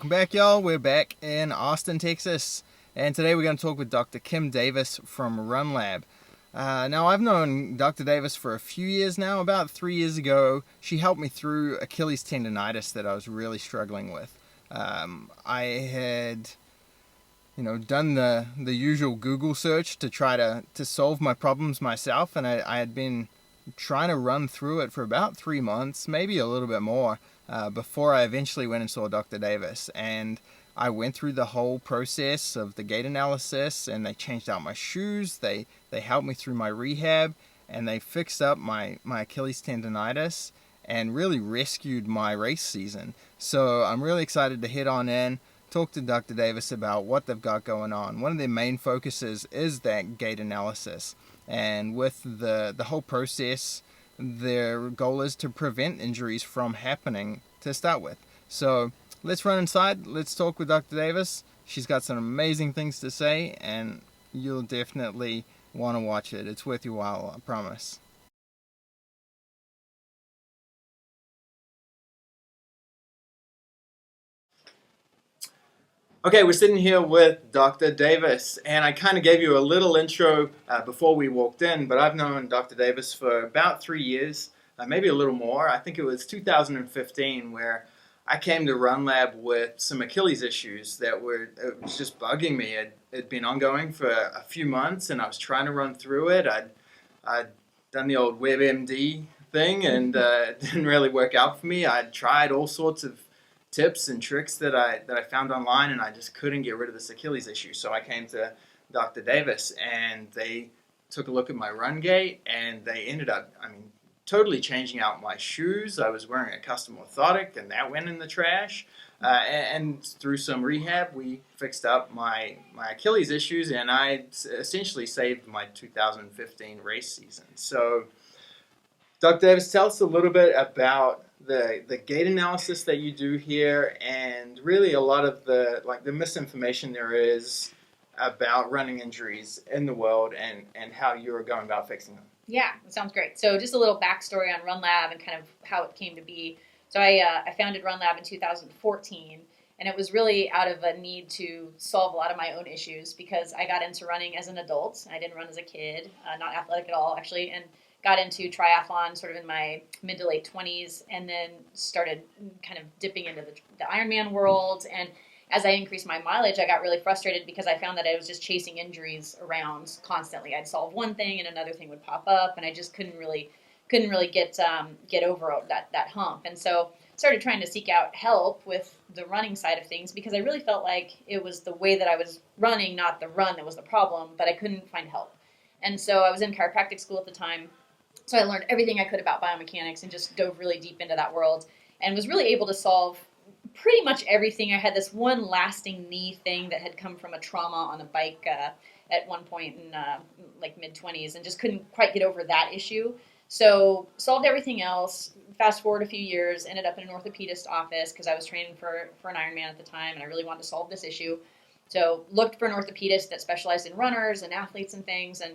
Welcome back, y'all. We're back in Austin, Texas, and today we're going to talk with Dr. Kim Davis from Run Lab. Now, I've known Dr. Davis for a few years now. About 3 years ago, she helped me through Achilles tendonitis that I was really struggling with. I had, done the usual Google search to try to solve my problems myself, and I had been trying to run through it for about 3 months, maybe a little bit more, before I eventually went and saw Dr. Davis. And I went through the whole process of the gait analysis, and they changed out my shoes, they helped me through my rehab, and they fixed up my Achilles tendonitis and really rescued my race season. So I'm really excited to head on in, talk to Dr. Davis about what they've got going on. One of their main focuses is that gait analysis. And with the whole process, their goal is to prevent injuries from happening to start with. So let's run inside. Let's talk with Dr. Davis. She's got some amazing things to say, and you'll definitely want to watch it. It's worth your while, I promise. Okay, we're sitting here with Dr. Davis, and I kind of gave you a little intro before we walked in, but I've known Dr. Davis for about 3 years, maybe a little more. I think it was 2015 where I came to Run Lab with some Achilles issues that it was just bugging me. It'd been ongoing for a few months, and I was trying to run through it. I'd done the old WebMD thing, and it didn't really work out for me. I'd tried all sorts of tips and tricks that I found online, and I just couldn't get rid of this Achilles issue. So I came to Dr. Davis, and they took a look at my run gait, and they ended up, totally changing out my shoes. I was wearing a custom orthotic, and that went in the trash. And through some rehab, we fixed up my Achilles issues, and I essentially saved my 2015 race season. So, Dr. Davis, tell us a little bit about the gait analysis that you do here, and really a lot of the misinformation there is about running injuries in the world, and how you're going about fixing them. Yeah, that sounds great. So just a little backstory on Run Lab and kind of how it came to be. So I founded Run Lab in 2014, and it was really out of a need to solve a lot of my own issues because I got into running as an adult. I didn't run as a kid, not athletic at all actually, and got into triathlon sort of in my mid to late 20s, and then started kind of dipping into the Ironman world. And as I increased my mileage, I got really frustrated because I found that I was just chasing injuries around constantly. I'd solve one thing and another thing would pop up, and I just couldn't really get over that hump. And so started trying to seek out help with the running side of things because I really felt like it was the way that I was running, not the run, that was the problem, but I couldn't find help. And so I was in chiropractic school at the time, so I learned everything I could about biomechanics and just dove really deep into that world and was really able to solve pretty much everything. I had this one lasting knee thing that had come from a trauma on a bike at one point in like mid-20s, and just couldn't quite get over that issue. So solved everything else. Fast forward a few years, ended up in an orthopedist office because I was training for an Ironman at the time, and I really wanted to solve this issue. So looked for an orthopedist that specialized in runners and athletes and things, and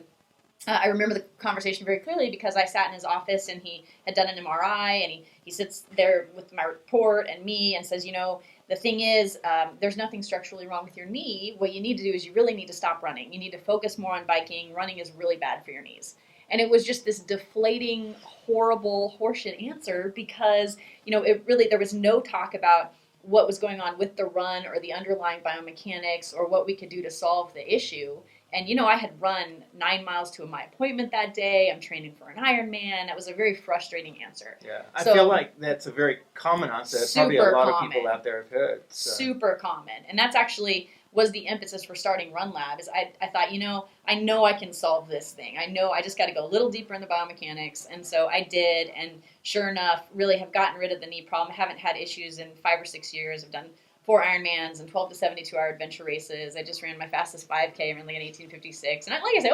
I remember the conversation very clearly because I sat in his office and he had done an MRI, and he sits there with my report and me and says, the thing is, there's nothing structurally wrong with your knee. What you need to do is you really need to stop running. You need to focus more on biking. Running is really bad for your knees. And it was just this deflating, horrible, horseshit answer because, it really, there was no talk about what was going on with the run or the underlying biomechanics or what we could do to solve the issue. And, I had run 9 miles to my appointment that day. I'm training for an Ironman. That was a very frustrating answer. Yeah, I feel like that's a very common answer. Probably a lot of people out there have heard. So. Super common. And that's actually was the impetus for starting Run Lab. Is I thought, I know I can solve this thing. I know I just got to go a little deeper in the biomechanics. And so I did. And sure enough, really have gotten rid of the knee problem. Haven't had issues in 5 or 6 years. I've done 4 Ironmans and 12 to 72-hour adventure races. I just ran my fastest 5K, ran like an 18:56. And like I said,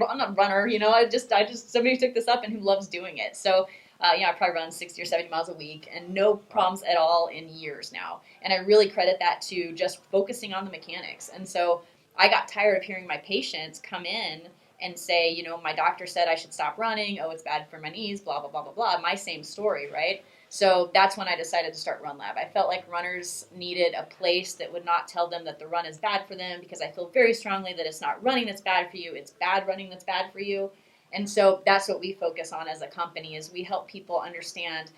I'm not a runner, I just somebody took this up and who loves doing it. So, I probably run 60 or 70 miles a week and no problems at all in years now. And I really credit that to just focusing on the mechanics. And so I got tired of hearing my patients come in and say, my doctor said I should stop running. Oh, it's bad for my knees, blah, blah, blah, blah, blah. My same story, right? So that's when I decided to start Run Lab. I felt like runners needed a place that would not tell them that the run is bad for them, because I feel very strongly that it's not running that's bad for you, it's bad running that's bad for you. And so that's what we focus on as a company, is we help people understand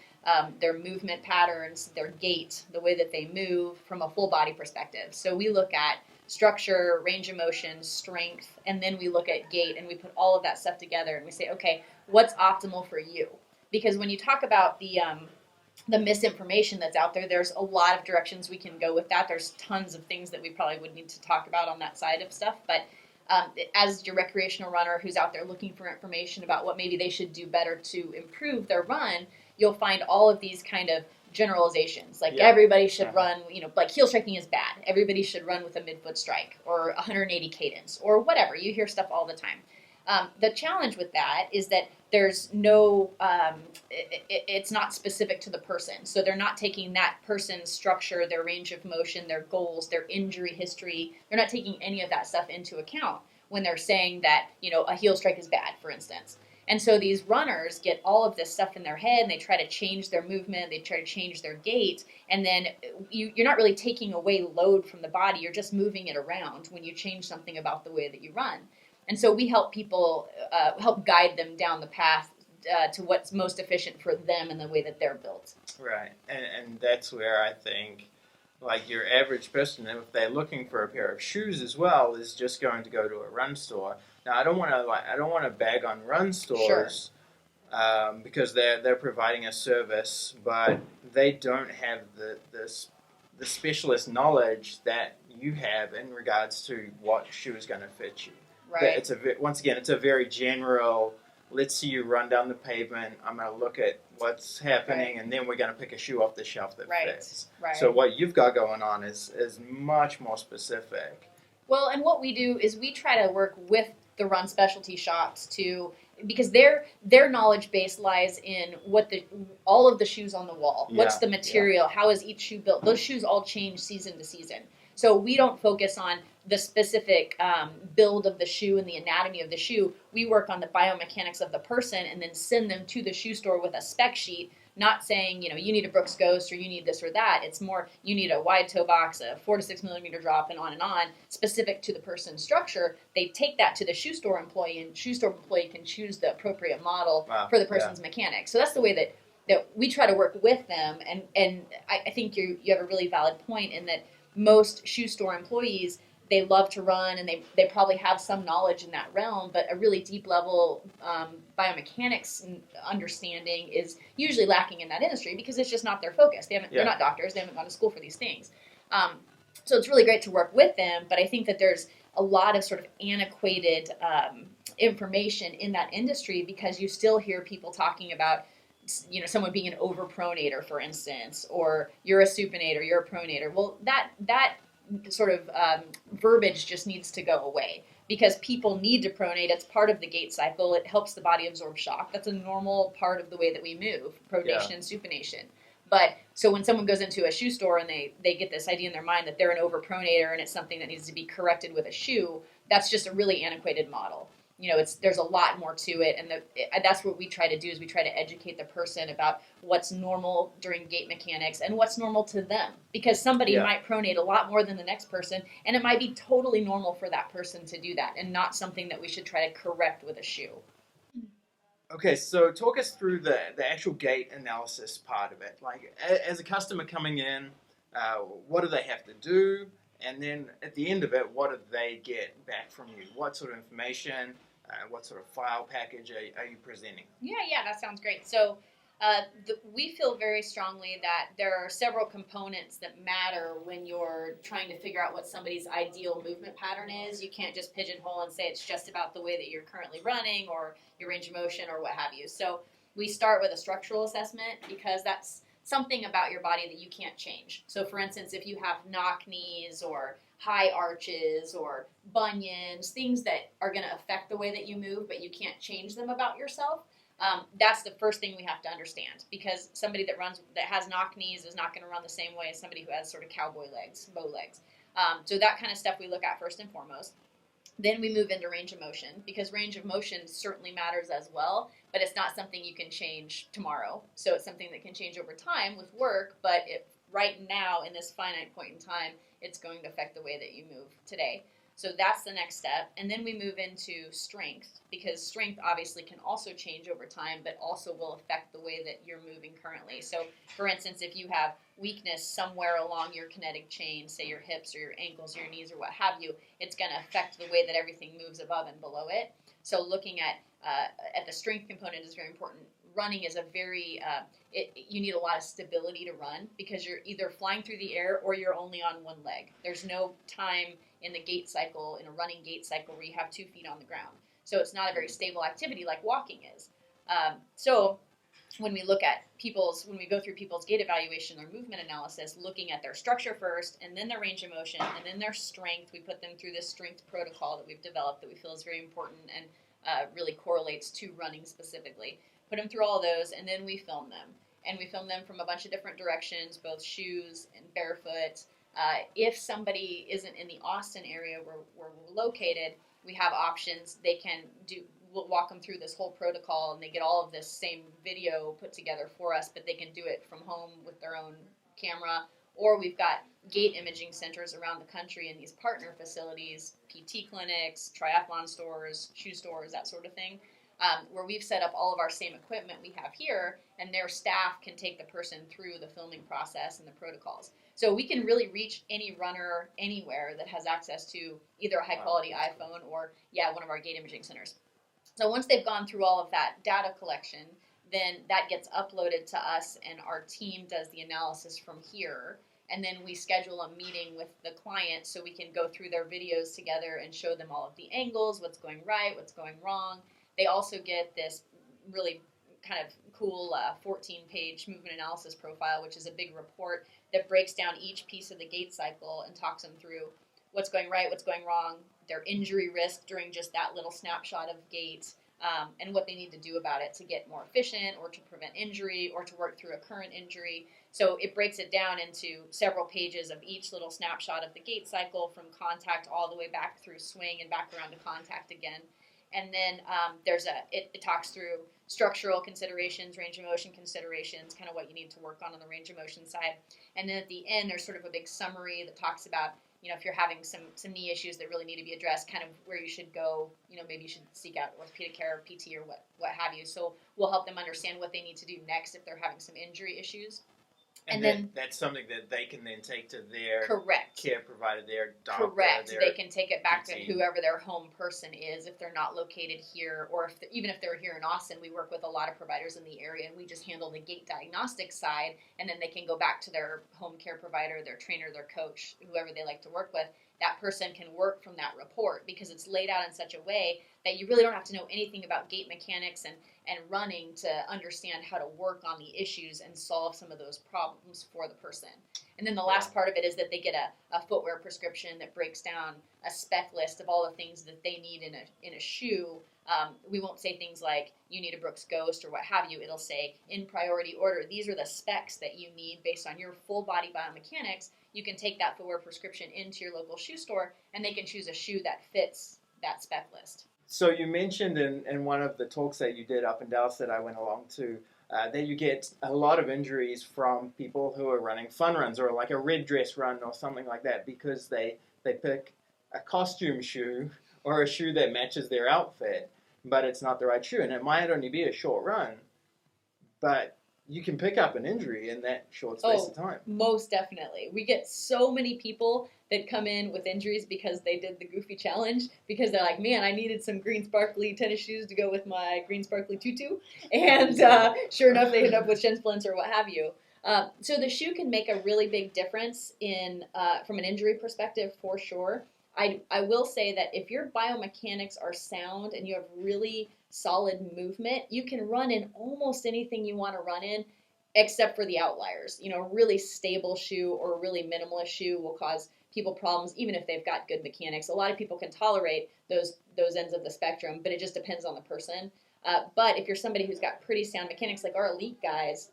their movement patterns, their gait, the way that they move from a full body perspective. So we look at structure, range of motion, strength, and then we look at gait, and we put all of that stuff together and we say, okay, what's optimal for you? Because when you talk about the misinformation that's out there, there's a lot of directions we can go with that. There's tons of things that we probably would need to talk about on that side of stuff. But as your recreational runner who's out there looking for information about what maybe they should do better to improve their run, you'll find all of these kind of generalizations. Like everybody should run, like heel striking is bad. Everybody should run with a midfoot strike or 180 cadence or whatever. You hear stuff all the time. The challenge with that is that there's no, it's not specific to the person. So they're not taking that person's structure, their range of motion, their goals, their injury history. They're not taking any of that stuff into account when they're saying that, a heel strike is bad, for instance. And so these runners get all of this stuff in their head, and they try to change their movement, they try to change their gait, and then you're not really taking away load from the body, you're just moving it around when you change something about the way that you run. And so we help people, help guide them down the path to what's most efficient for them and the way that they're built. Right, and that's where I think, like, your average person, if they're looking for a pair of shoes as well, is just going to go to a run store. Now, I don't want to bag on run stores, sure, because they're providing a service, but they don't have the specialist knowledge that you have in regards to what shoe is going to fit you. Right. Once again, it's a very general. Let's see you run down the pavement. I'm going to look at what's happening, and then we're going to pick a shoe off the shelf that fits. Right. So what you've got going on is much more specific. Well, and what we do is we try to work with the run specialty shops because their knowledge base lies in all of the shoes on the wall. Yeah, what's the material? Yeah. How is each shoe built? Those shoes all change season to season. So we don't focus on the specific build of the shoe and the anatomy of the shoe. We work on the biomechanics of the person and then send them to the shoe store with a spec sheet, not saying, you need a Brooks Ghost or you need this or that. It's more, you need a wide toe box, a 4 to 6 millimeter drop, and on, specific to the person's structure. They take that to the shoe store employee, and shoe store employee can choose the appropriate model for the person's mechanics. So that's the way that we try to work with them. And I think you have a really valid point in that most shoe store employees, they love to run, and they probably have some knowledge in that realm, but a really deep level biomechanics understanding is usually lacking in that industry because it's just not their focus. They're not doctors. They haven't gone to school for these things. So it's really great to work with them, but I think that there's a lot of sort of antiquated information in that industry because you still hear people talking about someone being an overpronator, for instance, or you're a supinator, you're a pronator. Well, that sort of verbiage just needs to go away because people need to pronate. It's part of the gait cycle. It helps the body absorb shock. That's a normal part of the way that we move, pronation and supination. But so when someone goes into a shoe store and they get this idea in their mind that they're an overpronator and it's something that needs to be corrected with a shoe, that's just a really antiquated model. There's a lot more to it, and that's what we try to do is we try to educate the person about what's normal during gait mechanics and what's normal to them. Because somebody might pronate a lot more than the next person, and it might be totally normal for that person to do that, and not something that we should try to correct with a shoe. Okay, so talk us through the actual gait analysis part of it. Like, as a customer coming in, what do they have to do? And then at the end of it, what do they get back from you? What sort of information? What sort of file package are you presenting? Yeah, that sounds great. So we feel very strongly that there are several components that matter when you're trying to figure out what somebody's ideal movement pattern is. You can't just pigeonhole and say it's just about the way that you're currently running or your range of motion or what have you. So we start with a structural assessment because that's something about your body that you can't change. So for instance, if you have knock knees or high arches or bunions, things that are going to affect the way that you move, but you can't change them about yourself, that's the first thing we have to understand because somebody that has knock knees is not going to run the same way as somebody who has sort of cowboy legs, bow legs. So that kind of stuff we look at first and foremost. Then we move into range of motion, because range of motion certainly matters as well, but it's not something you can change tomorrow. So it's something that can change over time with work, but right now in this finite point in time, it's going to affect the way that you move today. So that's the next step. And then we move into strength, because strength obviously can also change over time, but also will affect the way that you're moving currently. So for instance, if you have weakness somewhere along your kinetic chain, say your hips or your ankles or your knees or what have you, it's going to affect the way that everything moves above and below it. So looking at the strength component is very important. Running is a very, you need a lot of stability to run, because you're either flying through the air or you're only on one leg. There's no time in the gait cycle, in a running gait cycle, where you have 2 feet on the ground. So it's not a very stable activity like walking is. So when we look at when we go through people's gait evaluation or movement analysis, looking at their structure first, and then their range of motion, and then their strength, we put them through this strength protocol that we've developed that we feel is very important and really correlates to running specifically. Put them through all those, and then we film them. And we film them from a bunch of different directions, both shoes and barefoot. If somebody isn't in the Austin area where we're located, we have options. We'll walk them through this whole protocol, and they get all of this same video put together for us, but they can do it from home with their own camera. Or we've got gait imaging centers around the country in these partner facilities, PT clinics, triathlon stores, shoe stores, that sort of thing, where we've set up all of our same equipment we have here, and their staff can take the person through the filming process and the protocols. So we can really reach any runner anywhere that has access to either a high-quality iPhone or, one of our gait imaging centers. So once they've gone through all of that data collection, then that gets uploaded to us, and our team does the analysis from here. And then we schedule a meeting with the client so we can go through their videos together and show them all of the angles, what's going right, what's going wrong. They also get this really kind of cool 14-page movement analysis profile, which is a big report that breaks down each piece of the gait cycle and talks them through what's going right, what's going wrong, their injury risk during just that little snapshot of gait, and what they need to do about it to get more efficient or to prevent injury or to work through a current injury. So it breaks it down into several pages of each little snapshot of the gait cycle, from contact all the way back through swing and back around to contact again. And then it talks through structural considerations, range of motion considerations, kind of what you need to work on the range of motion side. And then at the end, there's sort of a big summary that talks about, if you're having some knee issues that really need to be addressed, kind of where you should go, maybe you should seek out orthopedic care or PT or what have you. So we'll help them understand what they need to do next if they're having some injury issues. And then that's something that they can then take to their care provider, their doctor. Correct. They can take it back to whoever their home person is if they're not located here, or even if they're here in Austin. We work with a lot of providers in the area, and we just handle the gait diagnostic side, and then they can go back to their home care provider, their trainer, their coach, whoever they like to work with. That person can work from that report, because it's laid out in such a way that you really don't have to know anything about gait mechanics and running to understand how to work on the issues and solve some of those problems for the person. And then the last part of it is that they get a footwear prescription that breaks down a spec list of all the things that they need in a shoe. We won't say things like, you need a Brooks Ghost or what have you. It'll say, in priority order, these are the specs that you need based on your full body biomechanics. You can take that footwear prescription into your local shoe store, and they can choose a shoe that fits that spec list. So you mentioned in one of the talks that you did up in Dallas that I went along to, that you get a lot of injuries from people who are running fun runs or like a red dress run or something like that, because they pick a costume shoe or a shoe that matches their outfit, but it's not the right shoe. And it might only be a short run, but you can pick up an injury in that short space of time. Most definitely. We get so many people that come in with injuries because they did the Goofy Challenge, because they're like, man, I needed some green sparkly tennis shoes to go with my green sparkly tutu. And sure enough, they end up with shin splints or what have you. So the shoe can make a really big difference from an injury perspective, for sure. I will say that if your biomechanics are sound and you have really solid movement, you can run in almost anything you want to run in, except for the outliers. A really stable shoe or a really minimalist shoe will cause people problems, even if they've got good mechanics. A lot of people can tolerate those ends of the spectrum, but it just depends on the person. But if you're somebody who's got pretty sound mechanics, like our elite guys,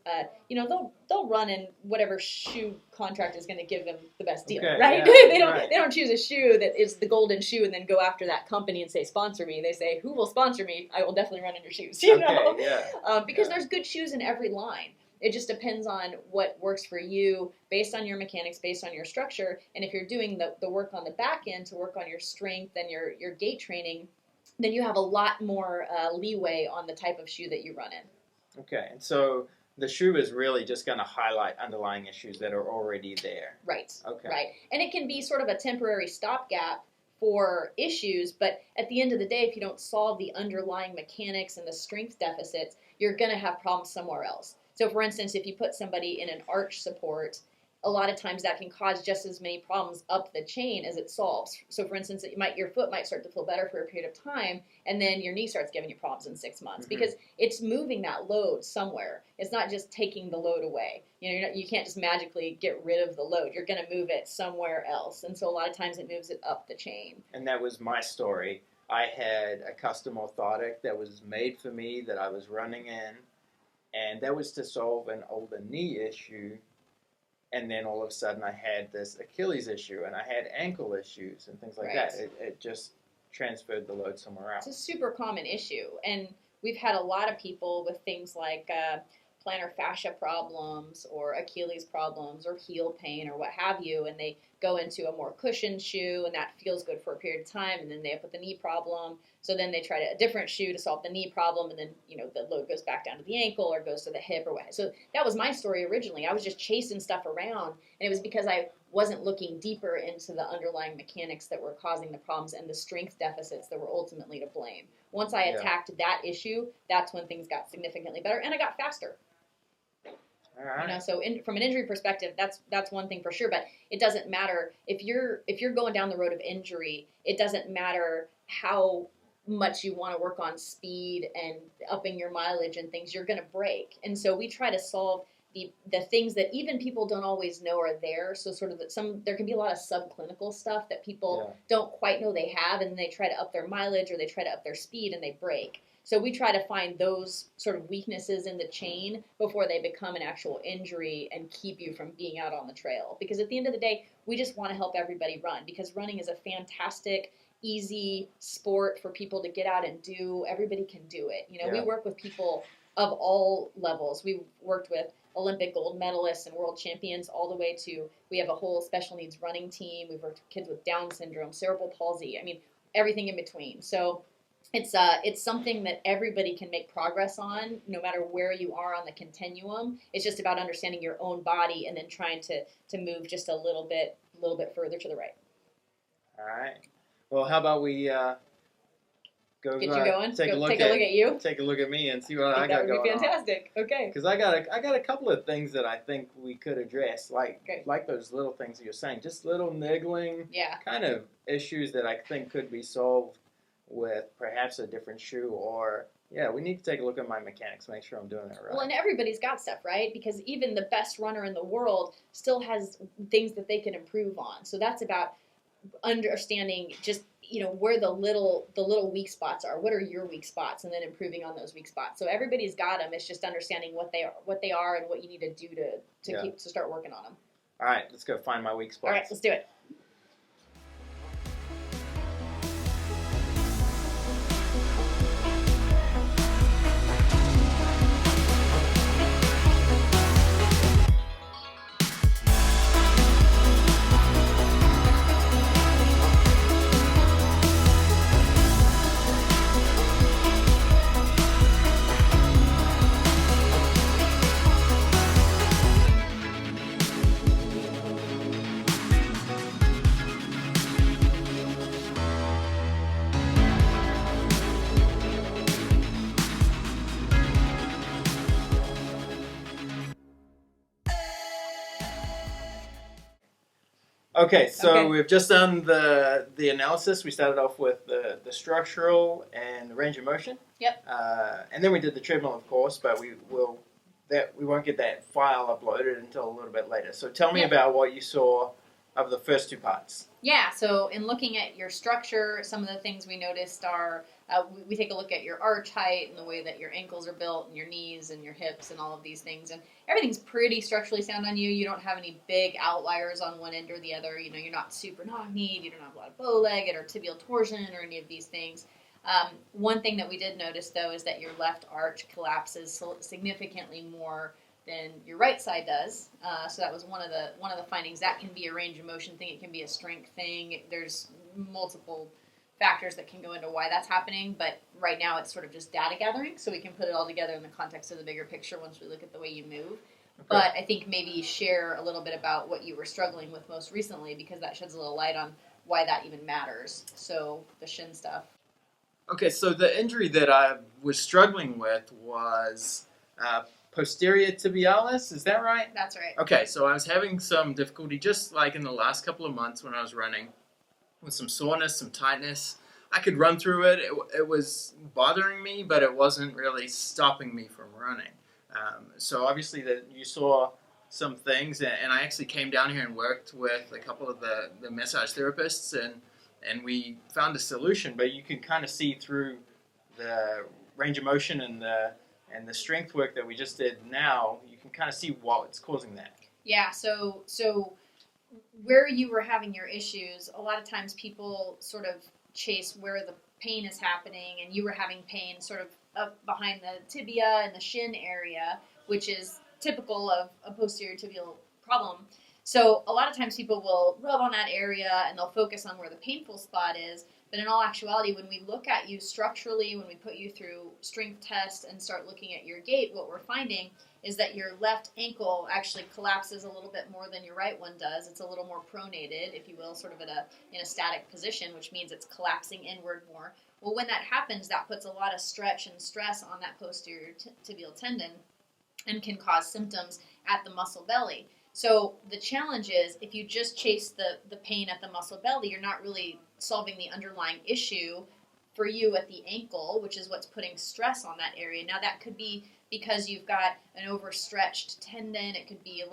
they'll run in whatever shoe contract is going to give them the best deal, right? Yeah, they don't choose a shoe that is the golden shoe and then go after that company and say sponsor me. They say, who will sponsor me? I will definitely run in your shoes. Because there's good shoes in every line. It just depends on what works for you based on your mechanics, based on your structure. And if you're doing the work on the back end to work on your strength and your gait training, then you have a lot more leeway on the type of shoe that you run in. Okay, and so the shoe is really just going to highlight underlying issues that are already there. Right. Okay. Right. And it can be sort of a temporary stopgap for issues, but at the end of the day, if you don't solve the underlying mechanics and the strength deficits, you're going to have problems somewhere else. So, for instance, if you put somebody in an arch support, a lot of times that can cause just as many problems up the chain as it solves. So, for instance, your foot might start to feel better for a period of time, and then your knee starts giving you problems in 6 months because it's moving that load somewhere. It's not just taking the load away. You can't just magically get rid of the load. You're going to move it somewhere else, and so a lot of times it moves it up the chain. And that was my story. I had a custom orthotic that was made for me that I was running in, and that was to solve an older knee issue. And then all of a sudden I had this Achilles issue and I had ankle issues and things like that. It just transferred the load somewhere else. It's a super common issue. And we've had a lot of people with things like plantar fascia problems or Achilles problems or heel pain or what have you, and they go into a more cushioned shoe and that feels good for a period of time, and then they have with the knee problem. So then they try a different shoe to solve the knee problem, and then the load goes back down to the ankle or goes to the hip or what. So that was my story originally. I was just chasing stuff around, and it was because I wasn't looking deeper into the underlying mechanics that were causing the problems and the strength deficits that were ultimately to blame. Once I attacked that issue, that's when things got significantly better, and I got faster. All right. So from an injury perspective, that's one thing for sure. But it doesn't matter if you're going down the road of injury. It doesn't matter how much you want to work on speed and upping your mileage and things. You're going to break. And so we try to solve the things that even people don't always know are there. So sort of there can be a lot of subclinical stuff that people don't quite know they have, and they try to up their mileage or they try to up their speed and they break. So we try to find those sort of weaknesses in the chain before they become an actual injury and keep you from being out on the trail. Because at the end of the day, we just want to help everybody run, because running is a fantastic, easy sport for people to get out and do. Everybody can do it. We work with people of all levels. We've worked with Olympic gold medalists and world champions all the way to, we have a whole special needs running team. We've worked with kids with Down syndrome, cerebral palsy, everything in between. So it's something that everybody can make progress on, no matter where you are on the continuum. It's just about understanding your own body and then trying to move just a little bit further to the right. All right. Well, how about we get you going? Take a look at you. Take a look at me and see what I got going on. That would be fantastic. Okay. Because I got a couple of things that I think we could address, like those little things that you're saying, just little niggling kind of issues that I think could be solved with perhaps a different shoe, or we need to take a look at my mechanics, make sure I'm doing it right. Well, and everybody's got stuff, right? Because even the best runner in the world still has things that they can improve on. So that's about understanding just where the little weak spots are. What are your weak spots, and then improving on those weak spots. So everybody's got them. It's just understanding what they are and what you need to do to start working on them. All right, let's go find my weak spots. All right, let's do it. Okay, so we've just done the analysis. We started off with the structural and the range of motion. Yep. And then we did the treadmill, of course, but we won't get that file uploaded until a little bit later. So tell me about what you saw of the first two parts. Yeah, so in looking at your structure, some of the things we noticed are we take a look at your arch height and the way that your ankles are built and your knees and your hips and all of these things. And everything's pretty structurally sound on you. You don't have any big outliers on one end or the other. You know, you're not super knock-kneed. You don't have a lot of bow-legged or tibial torsion or any of these things. One thing that we did notice, though, is that your left arch collapses significantly more than your right side does. So that was one of the findings. That can be a range of motion thing. It can be a strength thing. There's multiple factors that can go into why that's happening. But right now it's sort of just data gathering, so we can put it all together in the context of the bigger picture once we look at the way you move. Okay. But I think maybe share a little bit about what you were struggling with most recently, because that sheds a little light on why that even matters. So the shin stuff. Okay, so the injury that I was struggling with was posterior tibialis, is that right? That's right. Okay, so I was having some difficulty just like in the last couple of months when I was running with some soreness, some tightness. I could run through it. It was bothering me, but it wasn't really stopping me from running. So obviously that you saw some things, and I actually came down here and worked with a couple of the massage therapists, and we found a solution, but you can kind of see through the range of motion and the strength work that we just did now, you can kind of see what's causing that. Yeah, so where you were having your issues, a lot of times people sort of chase where the pain is happening, and you were having pain sort of up behind the tibia and the shin area, which is typical of a posterior tibial problem. So a lot of times people will rub on that area and they'll focus on where the painful spot is. But in all actuality, when we look at you structurally, when we put you through strength tests and start looking at your gait, what we're finding is that your left ankle actually collapses a little bit more than your right one does. It's a little more pronated, if you will, sort of in a static position, which means it's collapsing inward more. Well, when that happens, that puts a lot of stretch and stress on that posterior tibial tendon and can cause symptoms at the muscle belly. So the challenge is, if you just chase the pain at the muscle belly, you're not really solving the underlying issue for you at the ankle, which is what's putting stress on that area. Now that could be because you've got an overstretched tendon. It could be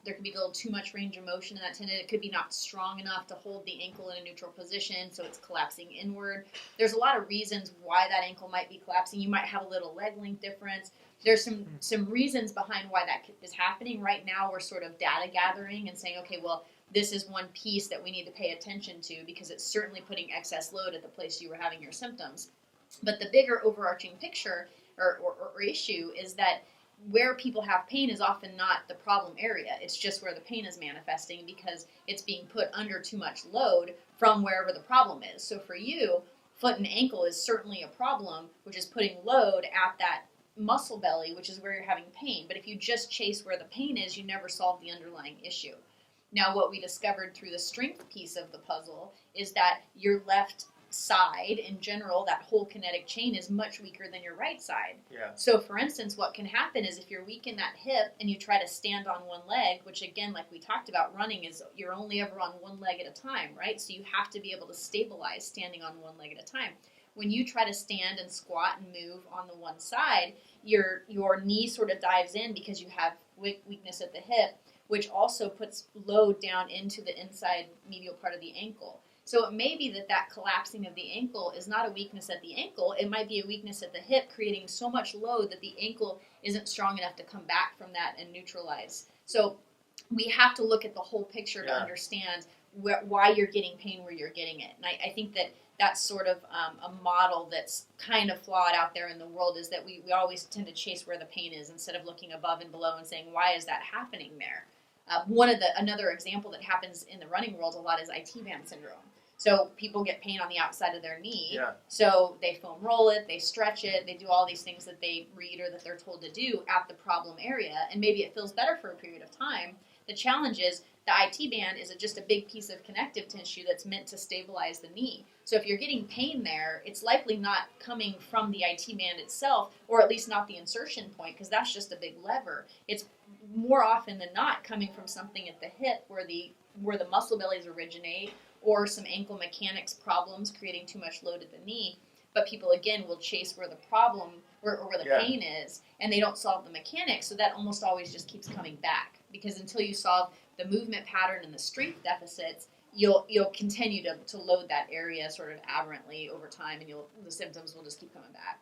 there could be a little too much range of motion in that tendon. It could be not strong enough to hold the ankle in a neutral position, so it's collapsing inward. There's a lot of reasons why that ankle might be collapsing. You might have a little leg length difference. There's some reasons behind why that is happening. Right now we're sort of data gathering and saying, okay, well, this is one piece that we need to pay attention to because it's certainly putting excess load at the place you were having your symptoms. But the bigger overarching picture or issue is that where people have pain is often not the problem area. It's just where the pain is manifesting because it's being put under too much load from wherever the problem is. So for you, foot and ankle is certainly a problem, which is putting load at that muscle belly, which is where you're having pain. But if you just chase where the pain is, you never solve the underlying issue. Now, what we discovered through the strength piece of the puzzle is that your left side, in general, that whole kinetic chain is much weaker than your right side. Yeah. So, for instance, what can happen is if you're weak in that hip and you try to stand on one leg, which again, like we talked about, running is you're only ever on one leg at a time, right? So you have to be able to stabilize standing on one leg at a time. When you try to stand and squat and move on the one side, your knee sort of dives in because you have weakness at the hip, which also puts load down into the inside medial part of the ankle. So it may be that collapsing of the ankle is not a weakness at the ankle. It might be a weakness at the hip, creating so much load that the ankle isn't strong enough to come back from that and neutralize. So we have to look at the whole picture to understand why you're getting pain where you're getting it. And I think that's sort of a model that's kind of flawed out there in the world, is that we always tend to chase where the pain is instead of looking above and below and saying, why is that happening there? Another example that happens in the running world a lot is IT band syndrome. So people get pain on the outside of their knee. So they foam roll it, they stretch it, they do all these things that they read or that they're told to do at the problem area, and maybe it feels better for a period of time. The challenge is the IT band is just a big piece of connective tissue that's meant to stabilize the knee. So if you're getting pain there, it's likely not coming from the IT band itself, or at least not the insertion point, because that's just a big lever. It's more often than not coming from something at the hip where the muscle bellies originate, or some ankle mechanics problems creating too much load at the knee. But people, again, will chase where the problem or where the pain is, and they don't solve the mechanics, so that almost always just keeps coming back. Because until you solve the movement pattern and the strength deficits, you'll continue to load that area sort of aberrantly over time, and the symptoms will just keep coming back.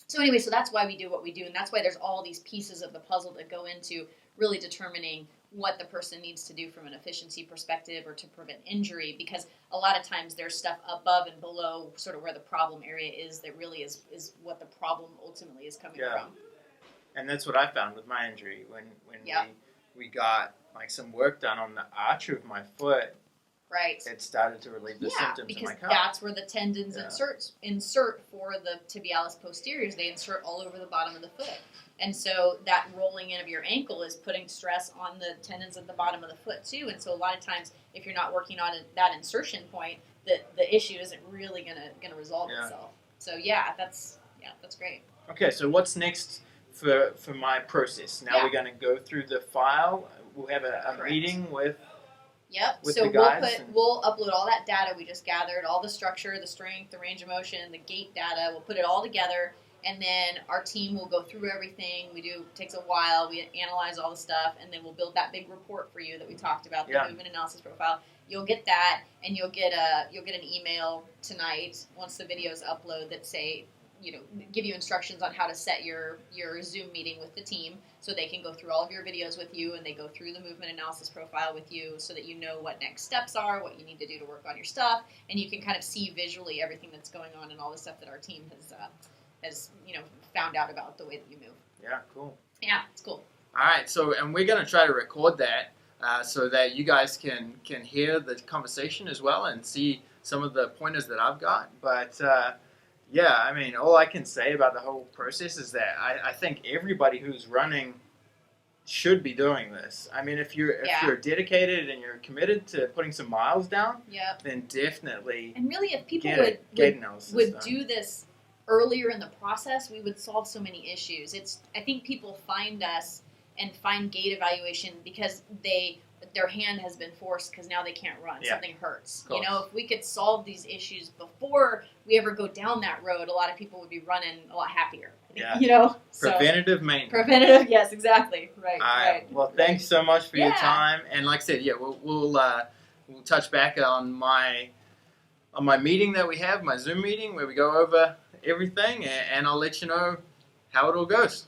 So anyway, so that's why we do what we do, and that's why there's all these pieces of the puzzle that go into really determining what the person needs to do from an efficiency perspective or to prevent injury, because a lot of times there's stuff above and below sort of where the problem area is that really is what the problem ultimately is coming from. And that's what I found with my injury when we got like some work done on the arch of my foot. Right. It started to relieve the symptoms in my calf. Because that's where the tendons insert for the tibialis posteriors. They insert all over the bottom of the foot. And so that rolling in of your ankle is putting stress on the tendons at the bottom of the foot too. And so a lot of times, if you're not working on that insertion point, the issue isn't really gonna resolve itself. So that's great. Okay, so what's next for my process? Now we're going to go through the file. We'll have a meeting with. Yep. With so the guys we'll upload all that data we just gathered, all the structure, the strength, the range of motion, the gait data. We'll put it all together, and then our team will go through everything. It takes a while. We analyze all the stuff, and then we'll build that big report for you that we talked about, the movement analysis profile. You'll get that, and you'll get an email tonight once the videos upload that say, give you instructions on how to set your Zoom meeting with the team, so they can go through all of your videos with you, and they go through the movement analysis profile with you, so that you know what next steps are, what you need to do to work on your stuff, and you can kind of see visually everything that's going on and all the stuff that our team has found out about the way that you move. Yeah, cool. Yeah, it's cool. All right, so and we're going to try to record that so that you guys can hear the conversation as well and see some of the pointers that I've got, but. Yeah, I mean, all I can say about the whole process is that I think everybody who's running should be doing this. I mean, if you're dedicated and you're committed to putting some miles down, then definitely. And really, if people would do this earlier in the process, we would solve so many issues. I think people find us and find gait evaluation because their hand has been forced because now they can't run. Yeah. Something hurts. If we could solve these issues before we ever go down that road, a lot of people would be running a lot hable. Yeah. Preventative maintenance. Preventative, yes, exactly. Right. All right. Well, thanks so much for your time. And like I said, we'll touch back on my meeting that we have, my Zoom meeting, where we go over everything, and I'll let you know how it all goes.